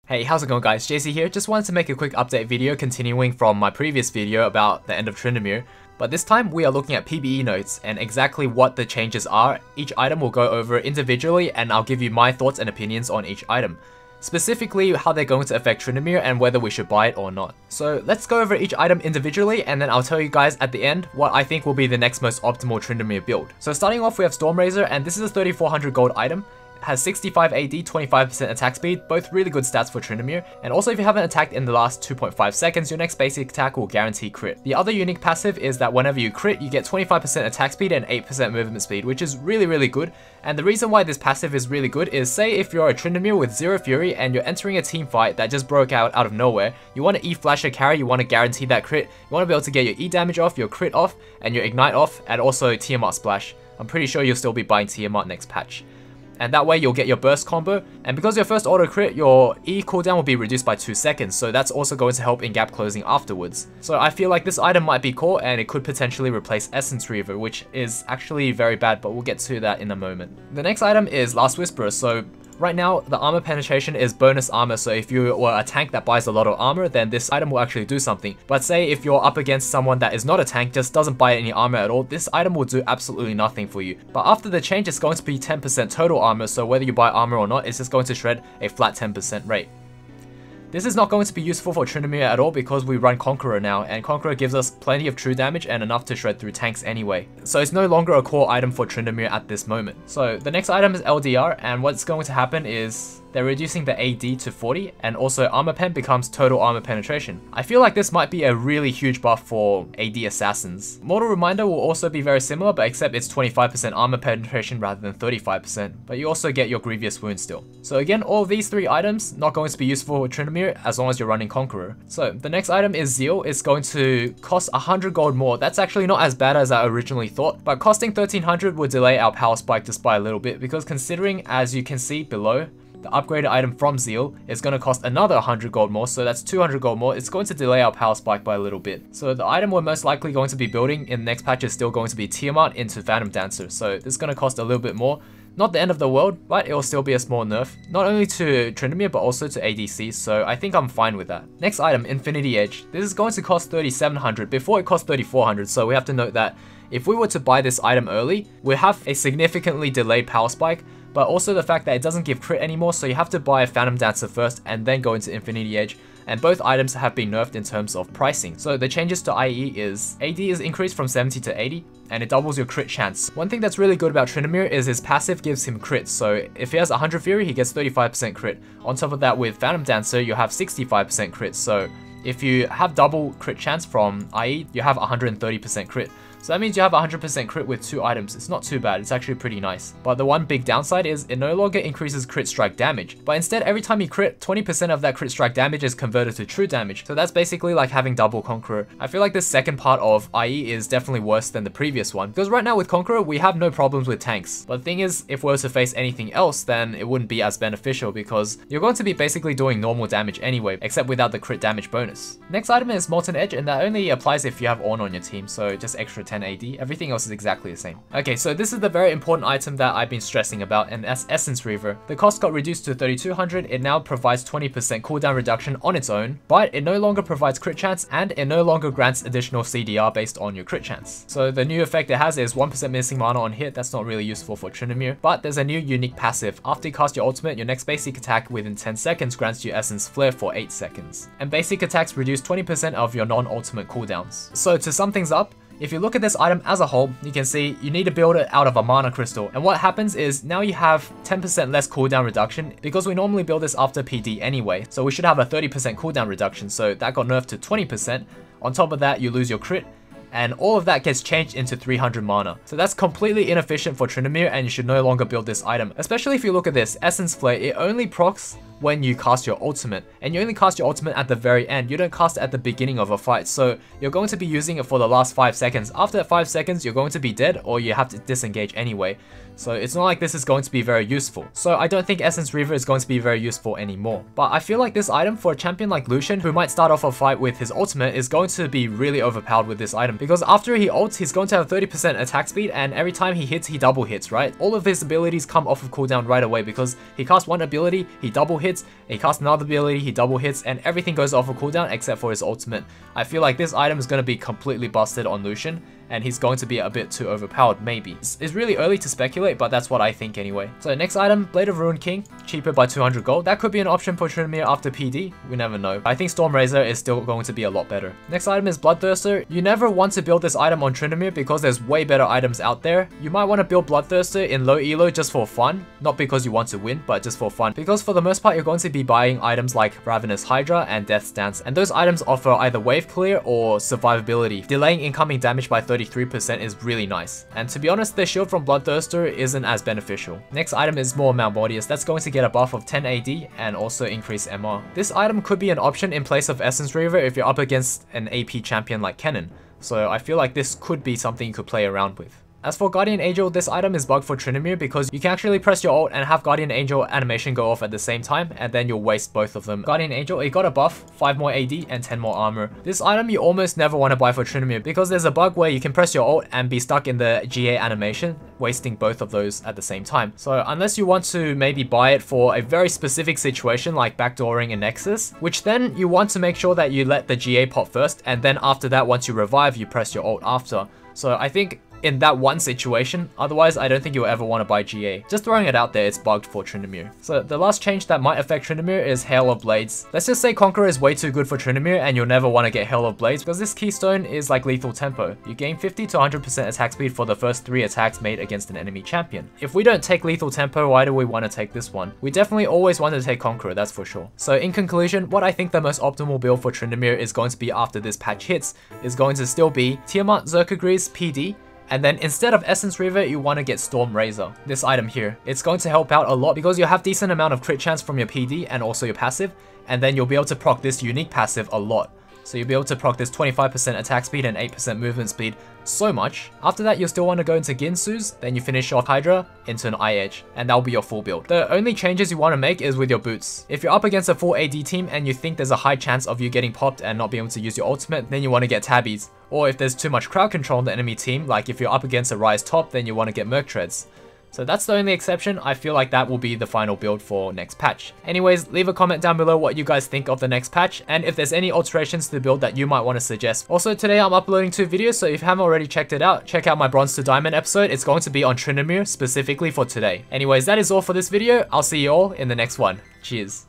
Hey, how's it going guys? JC here. Just wanted to make a quick update video continuing from my previous video about the end of Tryndamere. But this time we are looking at PBE notes and exactly what the changes are. Each item will go over individually and I'll give you my thoughts and opinions on each item. Specifically how they're going to affect Tryndamere and whether we should buy it or not. So let's go over each item individually and then I'll tell you guys at the end what I think will be the next most optimal Tryndamere build. So starting off we have Stormrazor, and this is a 3400 gold item. Has 65 AD, 25% attack speed, both really good stats for Tryndamere, and also if you haven't attacked in the last 2.5 seconds, your next basic attack will guarantee crit. The other unique passive is that whenever you crit, you get 25% attack speed and 8% movement speed, which is really good. And the reason why this passive is really good is, say if you're a Tryndamere with 0 Fury and you're entering a team fight that just broke out of nowhere, you want to E-flash a carry, you want to guarantee that crit, you want to be able to get your E damage off, your crit off, and your ignite off, and also Tiamat splash. I'm pretty sure you'll still be buying Tiamat next patch. And that way you'll get your burst combo, and because your first auto crit, your E cooldown will be reduced by 2 seconds, so that's also going to help in gap closing afterwards. So I feel like this item might be cool and it could potentially replace Essence Reaver, which is actually very bad, but we'll get to that in a moment. The next item is Last Whisperer. So right now, the armor penetration is bonus armor, so if you were a tank that buys a lot of armor, then this item will actually do something. But say if you're up against someone that is not a tank, just doesn't buy any armor at all, this item will do absolutely nothing for you. But after the change, it's going to be 10% total armor, so whether you buy armor or not, it's just going to shred a flat 10% rate. This is not going to be useful for Tryndamere at all because we run Conqueror now, and Conqueror gives us plenty of true damage and enough to shred through tanks anyway. So it's no longer a core item for Tryndamere at this moment. So the next item is LDR, and what's going to happen is they're reducing the AD to 40, and also armor pen becomes total armor penetration. I feel like this might be a really huge buff for AD assassins. Mortal Reminder will also be very similar, but except it's 25% armor penetration rather than 35%, but you also get your Grievous Wound still. So again, all of these 3 items not going to be useful for Tryndamere as long as you're running Conqueror. So the next item is Zeal. It's going to cost 100 gold more. That's actually not as bad as I originally thought, but costing 1300 would delay our power spike just by a little bit, because considering, as you can see below, the upgraded item from Zeal is going to cost another 100 gold more, so that's 200 gold more. It's going to delay our power spike by a little bit. So the item we're most likely going to be building in the next patch is still going to be Tiamat into Phantom Dancer, so this is going to cost a little bit more. Not the end of the world, but it will still be a small nerf, not only to Tryndamere but also to ADC, so I think I'm fine with that. Next item, Infinity Edge. This is going to cost 3700, before it cost 3400, so we have to note that if we were to buy this item early, we have a significantly delayed power spike, but also the fact that it doesn't give crit anymore, so you have to buy a Phantom Dancer first and then go into Infinity Edge, and both items have been nerfed in terms of pricing. So the changes to IE is AD is increased from 70 to 80, and it doubles your crit chance. One thing that's really good about Tryndamere is his passive gives him crit, so if he has 100 Fury, he gets 35% crit. On top of that, with Phantom Dancer, you have 65% crit, so if you have double crit chance from IE, you have 130% crit. So that means you have 100% crit with 2 items. It's not too bad, it's actually pretty nice. But the one big downside is it no longer increases crit strike damage, but instead every time you crit, 20% of that crit strike damage is converted to true damage. So that's basically like having double Conqueror. I feel like this second part of IE is definitely worse than the previous one, because right now with Conqueror we have no problems with tanks. But the thing is, if we were to face anything else, then it wouldn't be as beneficial because you're going to be basically doing normal damage anyway, except without the crit damage bonus. Next item is Molten Edge, and that only applies if you have Ornn on your team, so just extra 10 AD. Everything else is exactly the same. Okay, so this is the very important item that I've been stressing about, and that's Essence Reaver. The cost got reduced to 3200. It now provides 20% cooldown reduction on its own, but it no longer provides crit chance, and it no longer grants additional CDR based on your crit chance. So the new effect it has is 1% missing mana on hit. That's not really useful for Tryndamere, but there's a new unique passive. After you cast your ultimate, your next basic attack within 10 seconds grants you Essence Flare for 8 seconds. And basic attacks reduce 20% of your non-ultimate cooldowns. So to sum things up, if you look at this item as a whole, you can see you need to build it out of a mana crystal. And what happens is now you have 10% less cooldown reduction, because we normally build this after PD anyway. So we should have a 30% cooldown reduction, so that got nerfed to 20%. On top of that, you lose your crit, and all of that gets changed into 300 mana. So that's completely inefficient for Tryndamere, and you should no longer build this item. Especially if you look at this, Essence Flare, it only procs when you cast your ultimate, and you only cast your ultimate at the very end. You don't cast it at the beginning of a fight, so you're going to be using it for the last 5 seconds. After that 5 seconds, you're going to be dead, or you have to disengage anyway. So it's not like this is going to be very useful. So I don't think Essence Reaver is going to be very useful anymore. But I feel like this item for a champion like Lucian, who might start off a fight with his ultimate, is going to be really overpowered with this item, because after he ults, he's going to have 30% attack speed, and every time he hits, he double hits, right? All of his abilities come off of cooldown right away, because he casts one ability, he double hits, hits, he casts another ability, he double hits, and everything goes off a cooldown except for his ultimate. I feel like this item is going to be completely busted on Lucian, and he's going to be a bit too overpowered, maybe. It's really early to speculate, but that's what I think anyway. So next item, Blade of Ruin King, cheaper by 200 gold. That could be an option for Tryndamere after PD, we never know. I think Storm Razor is still going to be a lot better. Next item is Bloodthirster. You never want to build this item on Tryndamere because there's way better items out there. You might want to build Bloodthirster in low elo just for fun, not because you want to win, but just for fun. Because for the most part, you're going to be buying items like Ravenous Hydra and Death's Dance, and those items offer either wave clear or survivability. Delaying incoming damage by 33% is really nice, and to be honest, the shield from Bloodthirster isn't as beneficial. Next item is more Malmortius. That's going to get a buff of 10 AD and also increase MR. This item could be an option in place of Essence Reaver if you're up against an AP champion like Kennen, so I feel like this could be something you could play around with. As for Guardian Angel, this item is bugged for Tryndamere because you can actually press your ult and have Guardian Angel animation go off at the same time, and then you'll waste both of them. Guardian Angel, it got a buff, 5 more AD and 10 more armor. This item you almost never want to buy for Tryndamere because there's a bug where you can press your ult and be stuck in the GA animation, wasting both of those at the same time. So unless you want to maybe buy it for a very specific situation like backdooring a Nexus, which then you want to make sure that you let the GA pop first, and then after that, once you revive, you press your ult after. So I think in that one situation, otherwise I don't think you'll ever want to buy GA. Just throwing it out there, it's bugged for Tryndamere. So the last change that might affect Tryndamere is Hail of Blades. Let's just say Conqueror is way too good for Tryndamere and you'll never want to get Hail of Blades because this keystone is like lethal tempo. You gain 50 to 100% attack speed for the first 3 attacks made against an enemy champion. If we don't take lethal tempo, why do we want to take this one? We definitely always want to take Conqueror, that's for sure. So in conclusion, what I think the most optimal build for Tryndamere is going to be after this patch hits is going to still be Tiamat Zerkagri's PD, and then instead of Essence Reaver, you want to get Storm Razor. This item here, it's going to help out a lot because you'll have decent amount of crit chance from your PD and also your passive, and then you'll be able to proc this unique passive a lot. So you'll be able to proc this 25% attack speed and 8% movement speed so much. After that, you'll still want to go into Ginsu's, then you finish off Hydra into an Eye Edge, and that'll be your full build. The only changes you want to make is with your boots. If you're up against a full AD team and you think there's a high chance of you getting popped and not being able to use your ultimate, then you want to get Tabbies. Or if there's too much crowd control on the enemy team, like if you're up against a Rise top, then you want to get Merc Treads. So that's the only exception. I feel like that will be the final build for next patch. Anyways, leave a comment down below what you guys think of the next patch, and if there's any alterations to the build that you might want to suggest. Also, today I'm uploading 2 videos, so if you haven't already checked it out, check out my Bronze to Diamond episode. It's going to be on Tryndamere specifically for today. Anyways, that is all for this video. I'll see you all in the next one. Cheers.